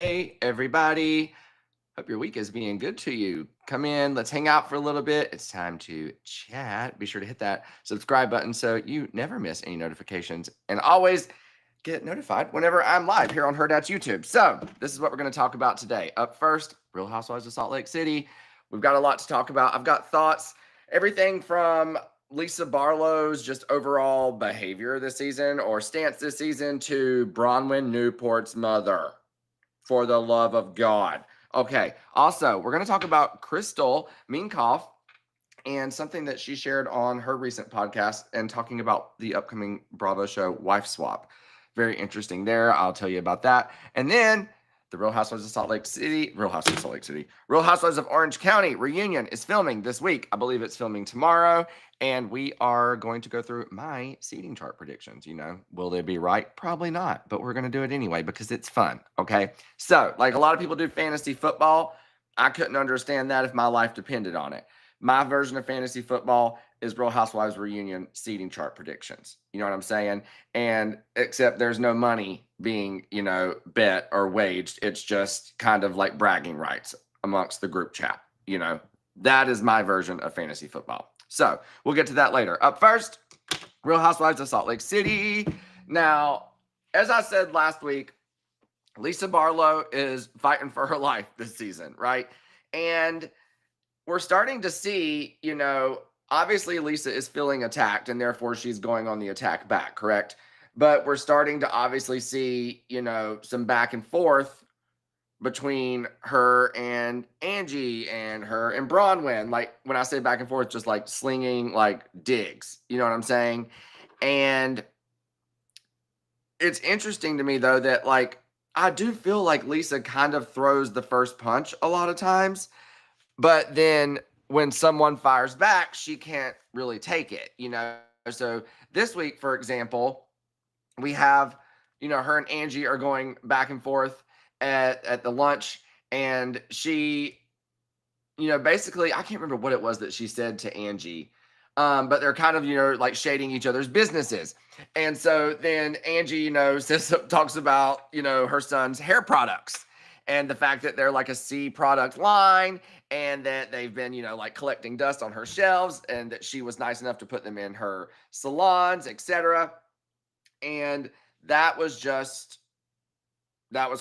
Hey, everybody. Hope your week is being good to you. Come in, let's hang out for a little bit. It's time to chat. Be sure to hit that subscribe button so you never miss any notifications and always get notified whenever I'm live here on Hurrdat's YouTube. So, this is what we're going to talk about today. Up first, Real Housewives of Salt Lake City. We've got a lot to talk about. I've got thoughts, everything from Lisa Barlow's just overall behavior this season or stance this season to Bronwyn Newport's mother. For the love of God. Okay. Also, we're going to talk about Crystal Minkoff and something that she shared on her recent podcast and talking about the upcoming Bravo show Wife Swap. Very interesting there. I'll tell you about that. And then the Real Housewives of Real Housewives of Orange County reunion is filming this week. I believe it's filming tomorrow. And we are going to go through my seating chart predictions. Will they be right? Probably not, but we're going to do it anyway because it's fun. Okay. So, like a lot of people do fantasy football, I couldn't understand that if my life depended on it. My version of fantasy football is Real Housewives reunion seating chart predictions. You know what I'm saying? And except there's no money being, bet or waged. It's just kind of like bragging rights amongst the group chat. That is my version of fantasy football. So we'll get to that later. Up first, Real Housewives of Salt Lake City. Now, as I said last week, Lisa Barlow is fighting for her life this season, right? And we're starting to see, obviously Lisa is feeling attacked and therefore she's going on the attack back, correct? But we're starting to obviously see, some back and forth between her and Angie and her and Bronwyn. Like when I say back and forth, just like slinging like digs, you know what I'm saying? And it's interesting to me though that like I do feel like Lisa kind of throws the first punch a lot of times, but then when someone fires back, she can't really take it, So this week, for example, we have, her and Angie are going back and forth at the lunch, and she, basically, I can't remember what it was that she said to Angie, but they're kind of, like shading each other's businesses. And so then Angie, talks about, her son's hair products and the fact that they're like a C product line and that they've been, like collecting dust on her shelves and that she was nice enough to put them in her salons, etc. And that was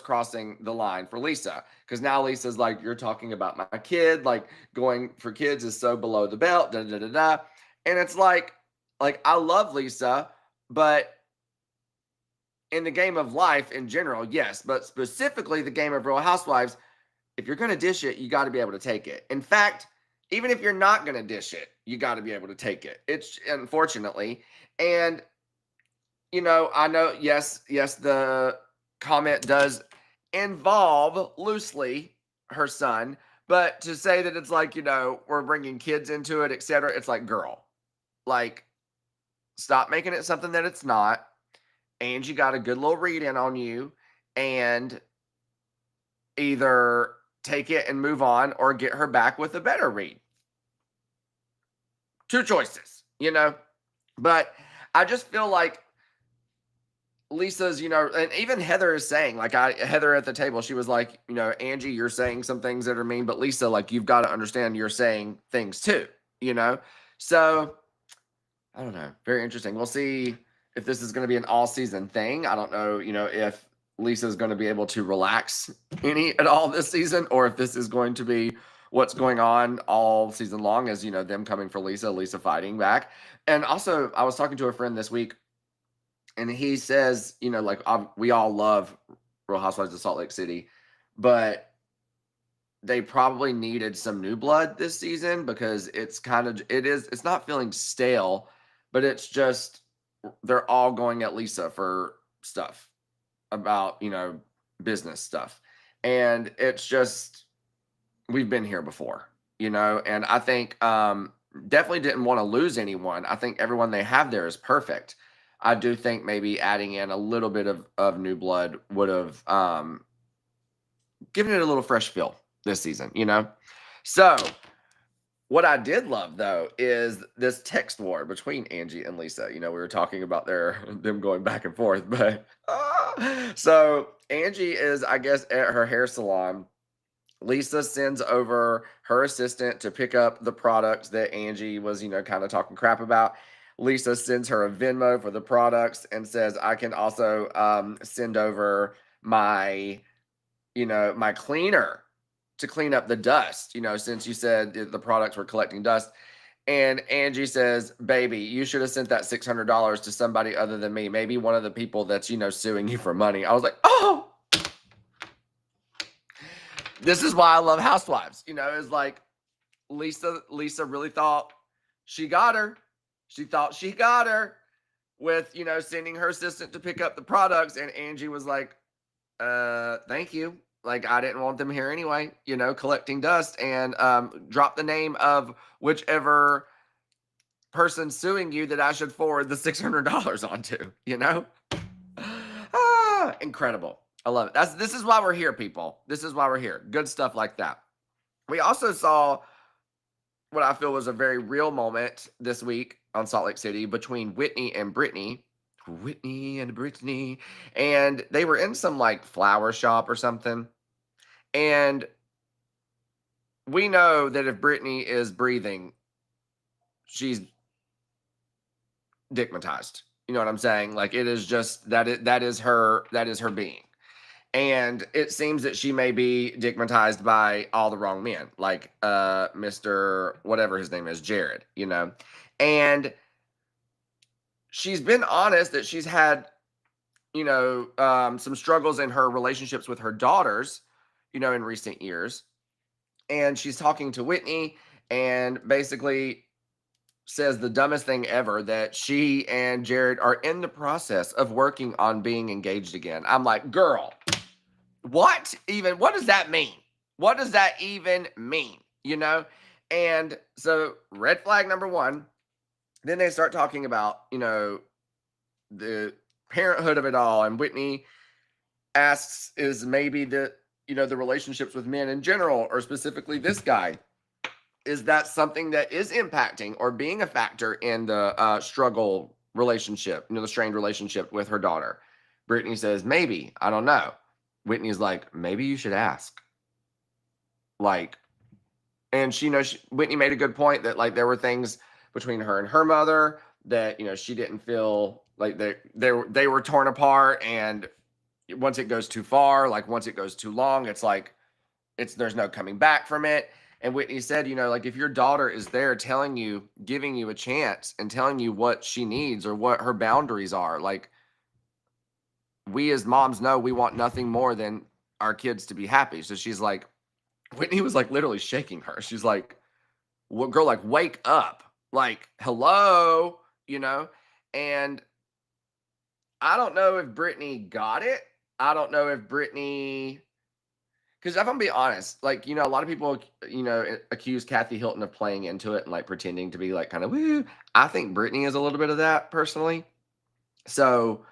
crossing the line for Lisa because now Lisa's like, you're talking about my kid, like going for kids is so below the belt, da da da da. And it's like I love Lisa, but in the game of life in general, yes, but specifically the game of Real Housewives, if you're going to dish it, you got to be able to take it. In fact, even if you're not going to dish it, you got to be able to take it. It's unfortunately. And, I know, yes, the comment does involve loosely her son, but to say that it's like, we're bringing kids into it, etc., it's like, girl, like, stop making it something that it's not. Angie got a good little read in on you and either take it and move on or get her back with a better read. Two choices, but I just feel like Lisa's, and even Heather is saying, like Heather at the table, she was like, Angie, you're saying some things that are mean, but Lisa, like, you've got to understand you're saying things too, So I don't know. Very interesting. We'll see if this is going to be an all season thing. I don't know, if Lisa's going to be able to relax any at all this season, or if this is going to be what's going on all season long as, them coming for Lisa fighting back. And also I was talking to a friend this week and he says, we all love Real Housewives of Salt Lake City, but they probably needed some new blood this season because it's not feeling stale, but it's just, they're all going at Lisa for stuff about, business stuff. And it's just, we've been here before, and I think definitely didn't want to lose anyone. I think everyone they have there is perfect. I do think maybe adding in a little bit of new blood would have given it a little fresh feel this season, So what I did love though is this text war between Angie and Lisa. We were talking about them going back and forth, but So Angie is, I guess, at her hair salon. Lisa sends over her assistant to pick up the products that Angie was, kind of talking crap about. Lisa sends her a Venmo for the products and says, I can also send over my, my cleaner to clean up the dust, since you said the products were collecting dust. And Angie says, baby, you should have sent that $600 to somebody other than me. Maybe one of the people that's, suing you for money. I was like, oh, this is why I love Housewives. It's like Lisa really thought she got her. She thought she got her with, sending her assistant to pick up the products. And Angie was like, thank you. Like, I didn't want them here anyway, collecting dust, and drop the name of whichever person suing you that I should forward the $600 onto, incredible. I love it. This is why we're here, people. This is why we're here. Good stuff like that. We also saw what I feel was a very real moment this week on Salt Lake City between Whitney and Britani. And they were in some like flower shop or something. And we know that if Britney is breathing, she's digmatized. You know what I'm saying? Like, it is just that is her being. And it seems that she may be digmatized by all the wrong men, like Mr. whatever his name is, Jared, And she's been honest that she's had, some struggles in her relationships with her daughters, in recent years. And she's talking to Whitney and basically says the dumbest thing ever, that she and Jared are in the process of working on being engaged again. I'm like, girl, what does that mean? What does that even mean? And so red flag number one, then they start talking about, the parenthood of it all. And Whitney asks, is maybe the relationships with men in general, or specifically this guy, is that something that is impacting or being a factor in the struggle relationship, the strained relationship with her daughter? Britani says, maybe, I don't know. Whitney's like, maybe you should ask. Like, and Whitney made a good point that like there were things between her and her mother that, she didn't feel like they were torn apart. And once it goes too far, like once it goes too long, it's like, there's no coming back from it. And Whitney said, like if your daughter is there telling you, giving you a chance and telling you what she needs or what her boundaries are, like we as moms know we want nothing more than our kids to be happy. So she's like, Whitney was like literally shaking her. She's like, well, girl, like wake up, like, hello, and I don't know if Britani got it. I don't know if Britani, because if I'm being honest, like, a lot of people, accuse Kathy Hilton of playing into it and like pretending to be like kind of woo. I think Britani is a little bit of that personally. So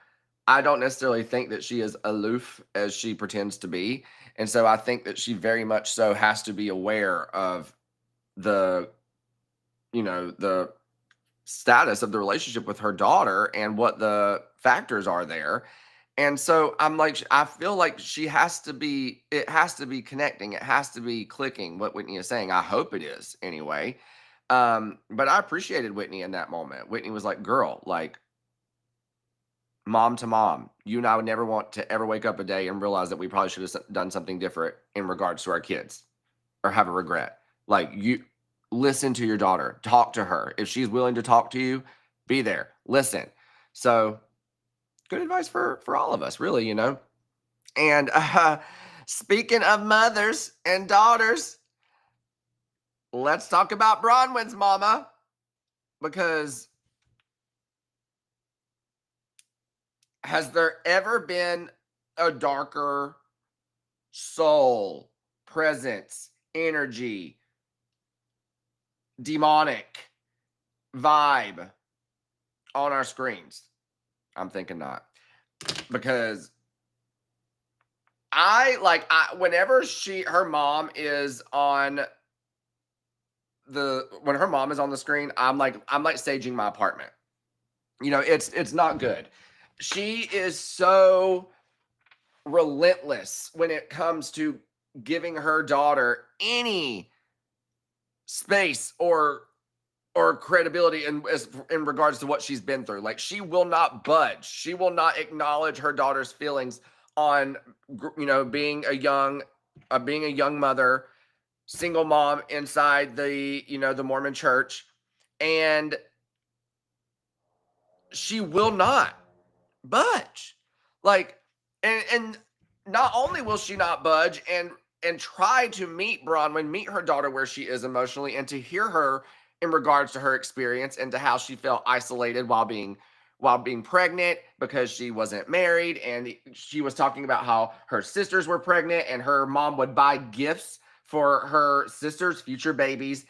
I don't necessarily think that she is aloof as she pretends to be. And so I think that she very much so has to be aware of the status of the relationship with her daughter and what the factors are there. And so I'm like, I feel like it has to be connecting. It has to be clicking what Whitney is saying. I hope it is anyway. But I appreciated Whitney in that moment. Whitney was like, girl, like mom to mom, you and I would never want to ever wake up a day and realize that we probably should have done something different in regards to our kids or have a regret. Like, you listen to your daughter, talk to her. If she's willing to talk to you, be there, listen. So good advice for all of us, really, And speaking of mothers and daughters, let's talk about Bronwyn's mama, because has there ever been a darker soul, presence, energy, demonic vibe on our screens? I'm thinking not, because whenever her mom is on the screen, I'm like staging my apartment. It's not good. She is so relentless when it comes to giving her daughter any space or credibility in regards to what she's been through. Like, she will not budge. She will not acknowledge her daughter's feelings on, being a young mother, single mom inside the Mormon church. And she will not budge. Like, and not only will she not budge and try to meet Bronwyn, meet her daughter where she is emotionally, and to hear her in regards to her experience and to how she felt isolated while being pregnant because she wasn't married. And she was talking about how her sisters were pregnant and her mom would buy gifts for her sisters' future babies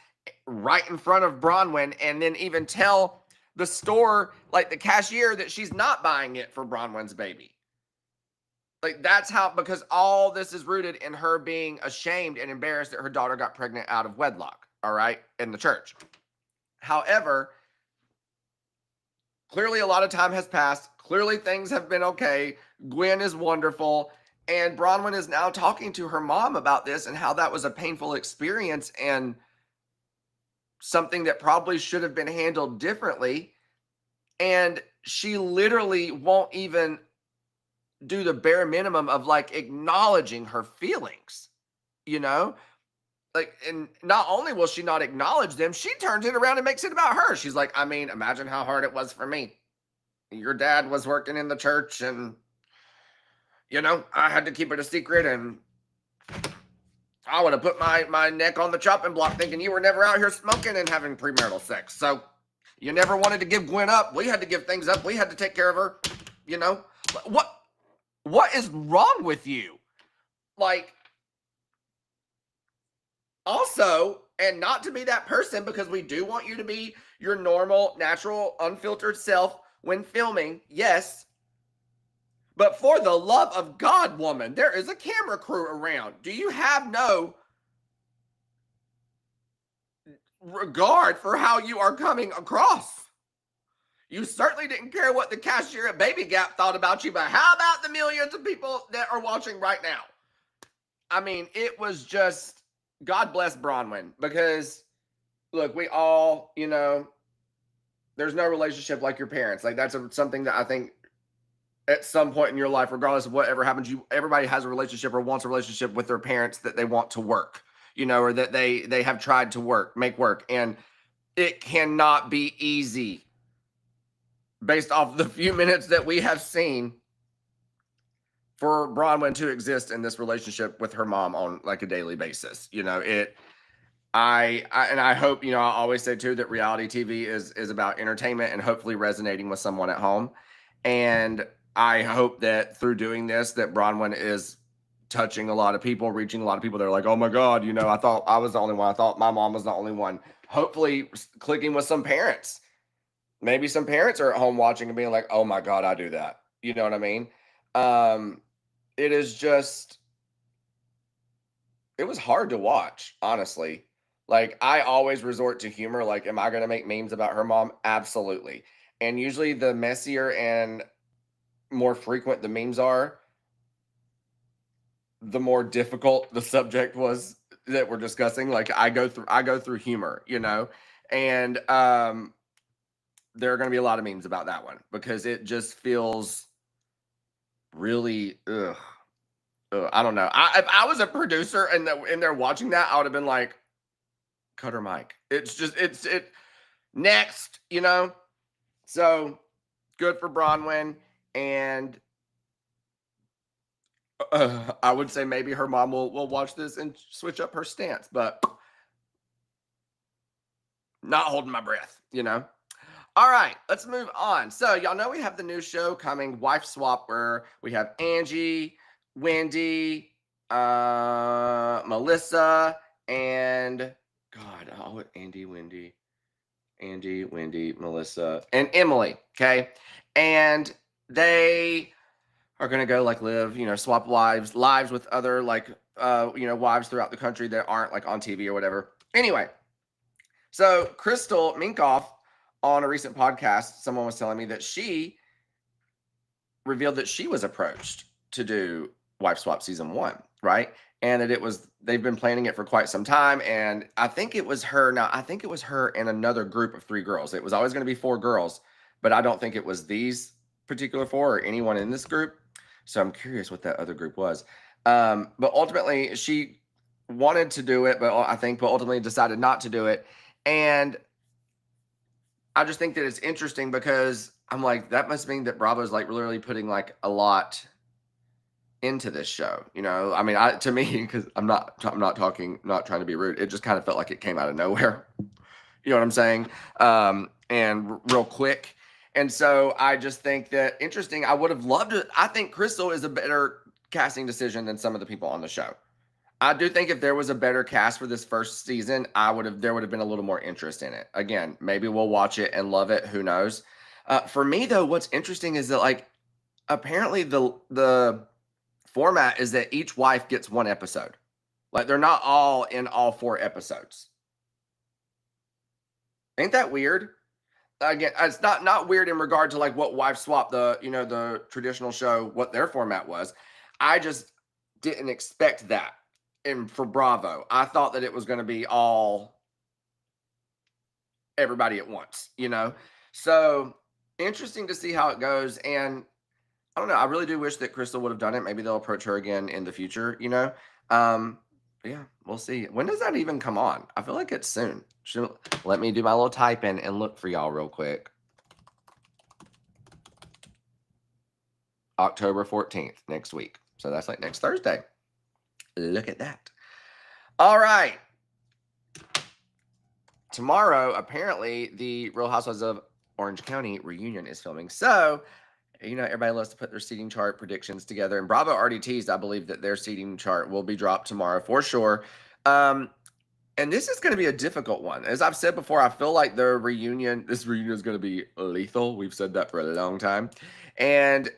right in front of Bronwyn, and then even tell the store, like the cashier, that she's not buying it for Bronwyn's baby. Like, that's how, because all this is rooted in her being ashamed and embarrassed that her daughter got pregnant out of wedlock, all right, in the church. However, clearly a lot of time has passed. Clearly things have been okay. Gwen is wonderful. And Bronwyn is now talking to her mom about this and how that was a painful experience and something that probably should have been handled differently. And she literally won't even do the bare minimum of like acknowledging her feelings, like, and not only will she not acknowledge them, she turns it around and makes it about her. She's like, I mean, imagine how hard it was for me. Your dad was working in the church and, I had to keep it a secret, and I would have put my neck on the chopping block thinking you were never out here smoking and having premarital sex. So you never wanted to give Gwen up. We had to give things up. We had to take care of her. What is wrong with you? Like, also, and not to be that person, because we do want you to be your normal, natural, unfiltered self when filming, yes. But for the love of God, woman, there is a camera crew around. Do you have no regard for how you are coming across? You certainly didn't care what the cashier at Baby Gap thought about you, but how about the millions of people that are watching right now? I mean, it was just, God bless Bronwyn, because look, we all, there's no relationship like your parents. Like, that's something that I think at some point in your life, regardless of whatever happens, everybody has a relationship or wants a relationship with their parents that they want to work, or that they have tried to make work. And it cannot be easy based off the few minutes that we have seen for Bronwyn to exist in this relationship with her mom on like a daily basis. I hope, I always say too, that reality TV is about entertainment and hopefully resonating with someone at home. And I hope that through doing this, that Bronwyn is touching a lot of people, reaching a lot of people. They're like, oh my God, I thought I was the only one. I thought my mom was the only one. Hopefully clicking with some parents. Maybe some parents are at home watching and being like, oh my God, I do that. You know what I mean? It is just, it was hard to watch, honestly. Like, I always resort to humor. Like, am I going to make memes about her mom? Absolutely. And usually the messier and more frequent the memes are, the more difficult the subject was that we're discussing. Like, I go through humor, and there are going to be a lot of memes about that one because it just feels really, I don't know. If I was a producer and they're watching that, I would have been like, cut her mic. It's just, it next, So good for Bronwyn. And I would say maybe her mom will watch this and switch up her stance, but not holding my breath, All right, let's move on. So y'all know we have the new show coming, Wife Swap, where we have Angie, Wendy, Melissa, and God, Angie, Wendy, Melissa, and Emily. Okay, and they are gonna go like live, swap lives with other like wives throughout the country that aren't like on TV or whatever. Anyway, so Crystal Minkoff, on a recent podcast, someone was telling me that she revealed that she was approached to do Wife Swap season 1, right? And that they've been planning it for quite some time. And I think it was her. Now, I think it was her and another group of 3 girls. It was always going to be 4 girls, but I don't think it was these particular 4 or anyone in this group. So I'm curious what that other group was. But ultimately, she wanted to do it, but ultimately decided not to do it. And I just think that it's interesting because I'm like, that must mean that Bravo's like literally putting like a lot into this show. I mean, to me, because I'm not trying to be rude. It just kind of felt like it came out of nowhere. You know what I'm saying? And real quick. And so I just think that interesting. I would have loved it. I think Crystal is a better casting decision than some of the people on the show. I do think if there was a better cast for this first season, there would have been a little more interest in it. Again, maybe we'll watch it and love it. Who knows? For me though, what's interesting is that like apparently the format is that each wife gets 1 episode. Like they're not all in all 4 episodes. Ain't that weird? Again, it's not weird in regard to like what Wife Swap, the traditional show, what their format was. I just didn't expect that. And for Bravo, I thought that it was going to be all everybody at once, So interesting to see how it goes. And I don't know. I really do wish that Crystal would have done it. Maybe they'll approach her again in the future, Yeah, we'll see. When does that even come on? I feel like it's soon. Let me do my little type in and look for y'all real quick. October 14th, next week. So that's like next Thursday. Look at that. All right. Tomorrow, apparently, the Real Housewives of Orange County reunion is filming. So, everybody loves to put their seating chart predictions together. And Bravo already teased, I believe, that their seating chart will be dropped tomorrow for sure. And this is going to be a difficult one. As I've said before, I feel like this reunion is going to be lethal. We've said that for a long time. And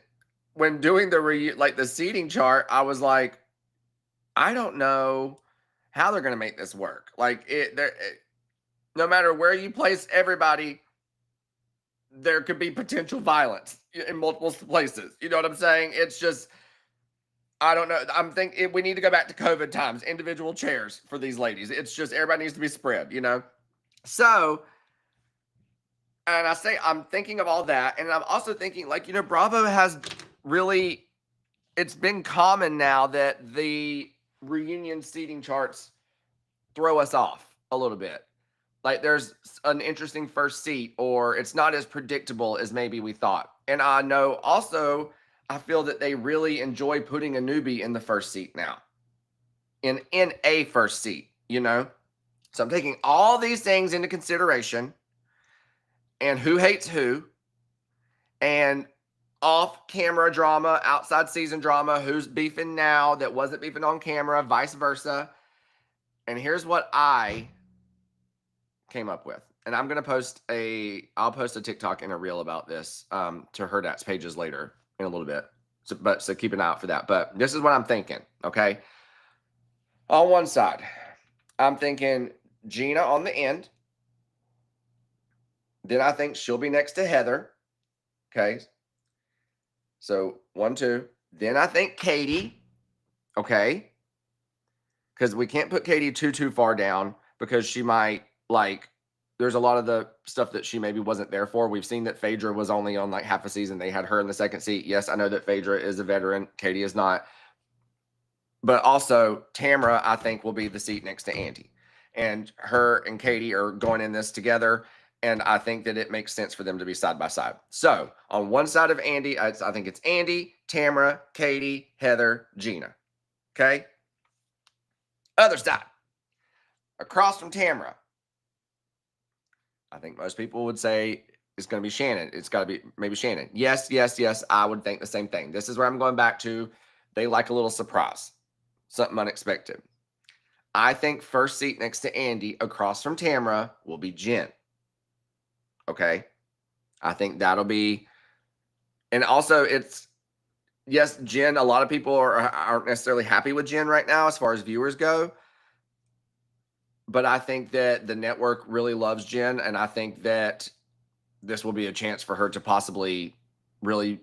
when doing the seating chart, I was like, I don't know how they're going to make this work. Like no matter where you place everybody, there could be potential violence in multiple places. You know what I'm saying? It's just, I don't know. I'm thinking we need to go back to COVID times, individual chairs for these ladies. It's just, everybody needs to be spread, So, and I'm thinking of all that. And I'm also thinking Bravo has really, it's been common now that the reunion seating charts throw us off a little bit. Like there's an interesting first seat, or it's not as predictable as maybe we thought. And I know also, I feel that they really enjoy putting a newbie in the first seat now. In a first seat, So I'm taking all these things into consideration, and who hates who, and off-camera drama, outside season drama, who's beefing now that wasn't beefing on camera, vice versa. And here's what I came up with. And I'm going to I'll post a TikTok and a reel about this to Hurrdat's pages later in a little bit. So keep an eye out for that. But this is what I'm thinking, okay? On one side, I'm thinking Gina on the end. Then I think she'll be next to Heather. Okay. So 1, 2. Then I think Katie. Okay. Because we can't put Katie too far down, because she might there's a lot of the stuff that she maybe wasn't there for. We've seen that Phaedra was only on like half a season. They had her in the second seat. Yes, I know that Phaedra is a veteran. Katie is not. But also Tamra, I think, will be the seat next to Andy. And her and Katie are going in this together. And I think that it makes sense for them to be side by side. So on one side of Andy, I think it's Andy, Tamra, Katie, Heather, Gina. Okay. Other side. Across from Tamra, I think most people would say it's going to be Shannon. It's got to be maybe Shannon. Yes. I would think the same thing. This is where I'm going back to. They like a little surprise, something unexpected. I think first seat next to Andy across from Tamra will be Jen. Okay. I think that'll be, and also yes, Jen, a lot of people aren't necessarily happy with Jen right now as far as viewers go. But I think that the network really loves Jen, and I think that this will be a chance for her to possibly really,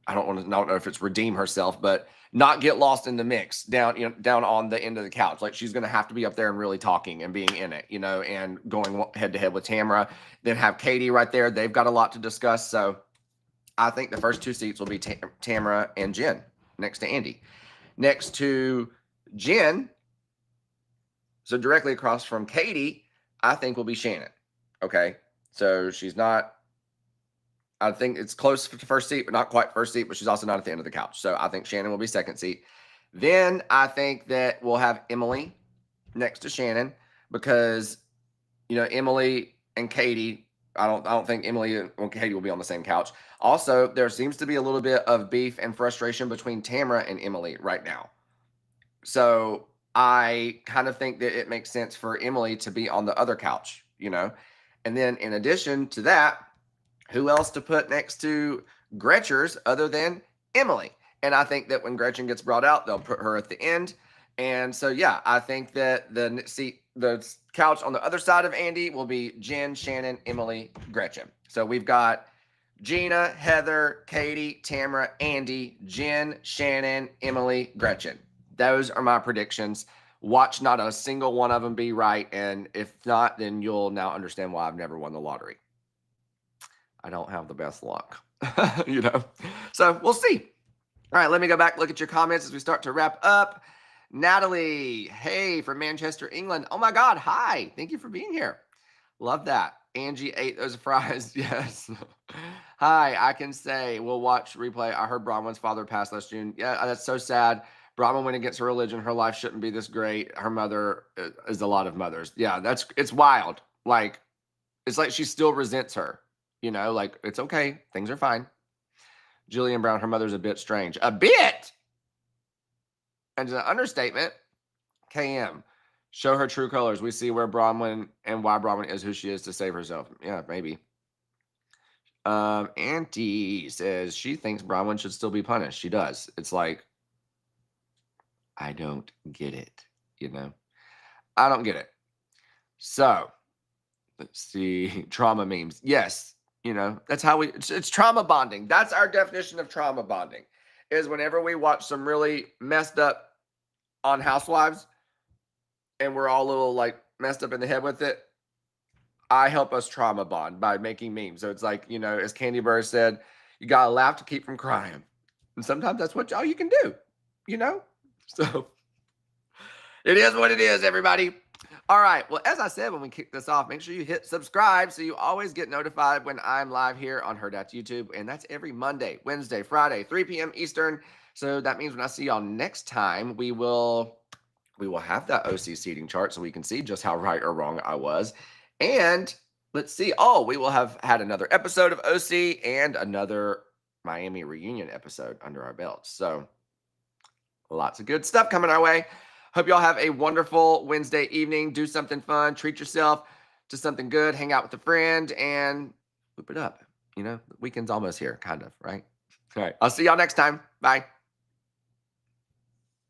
I don't know if it's redeem herself, but not get lost in the mix down, down on the end of the couch. Like she's going to have to be up there and really talking and being in it, and going head to head with Tamra. Then have Katie right there. They've got a lot to discuss. So I think the first 2 seats will be Tamra and Jen next to Andy. Next to Jen, so directly across from Katie, I think will be Shannon. Okay. So she's not, I think it's close to first seat, but not quite first seat, but she's also not at the end of the couch. So I think Shannon will be second seat. Then I think that we'll have Emily next to Shannon because, Emily and Katie, I don't think Emily and Katie will be on the same couch. Also, there seems to be a little bit of beef and frustration between Tamra and Emily right now. So I kind of think that it makes sense for Emily to be on the other couch, And then in addition to that, who else to put next to Gretcher's other than Emily? And I think that when Gretchen gets brought out, they'll put her at the end. And so, yeah, I think that the couch on the other side of Andy will be Jen, Shannon, Emily, Gretchen. So we've got Gina, Heather, Katie, Tamra, Andy, Jen, Shannon, Emily, Gretchen. Those are my predictions. Watch not a single one of them be right. And if not, then you'll now understand why I've never won the lottery. I don't have the best luck, So we'll see. All right, let me go back, look at your comments as we start to wrap up. Natalie, hey, from Manchester, England. Oh my God, hi. Thank you for being here. Love that. Angie ate those fries. Yes. Hi, I can say we'll watch replay. I heard Bronwyn's father passed last June. Yeah, that's so sad. Bronwyn went against her religion. Her life shouldn't be this great. Her mother is a lot of mothers. Yeah, it's wild. Like, it's like she still resents her. Like, it's okay. Things are fine. Jillian Brown, her mother's a bit strange. A bit? And an understatement. KM, show her true colors. We see where Bronwyn and why Bronwyn is who she is to save herself. Yeah, maybe. Auntie says she thinks Bronwyn should still be punished. She does. It's like, I don't get it, I don't get it. So, let's see. Trauma memes. Yes. That's how it's trauma bonding. That's our definition of trauma bonding, is whenever we watch some really messed up on Housewives and we're all a little like messed up in the head with it, I help us trauma bond by making memes. So it's like, as Candy Burr said, you got to laugh to keep from crying. And sometimes that's all you can do, So it is what it is, everybody. All right. Well, as I said, when we kick this off, make sure you hit subscribe so you always get notified when I'm live here on Hurrdat YouTube. And that's every Monday, Wednesday, Friday, 3 p.m. Eastern. So that means when I see y'all next time, we will have that OC seating chart so we can see just how right or wrong I was. And let's see. Oh, we will have had another episode of OC and another Miami reunion episode under our belts. So lots of good stuff coming our way. Hope y'all have a wonderful Wednesday evening. Do something fun. Treat yourself to something good. Hang out with a friend and whip it up. The weekend's almost here, kind of, right? All right. I'll see y'all next time. Bye.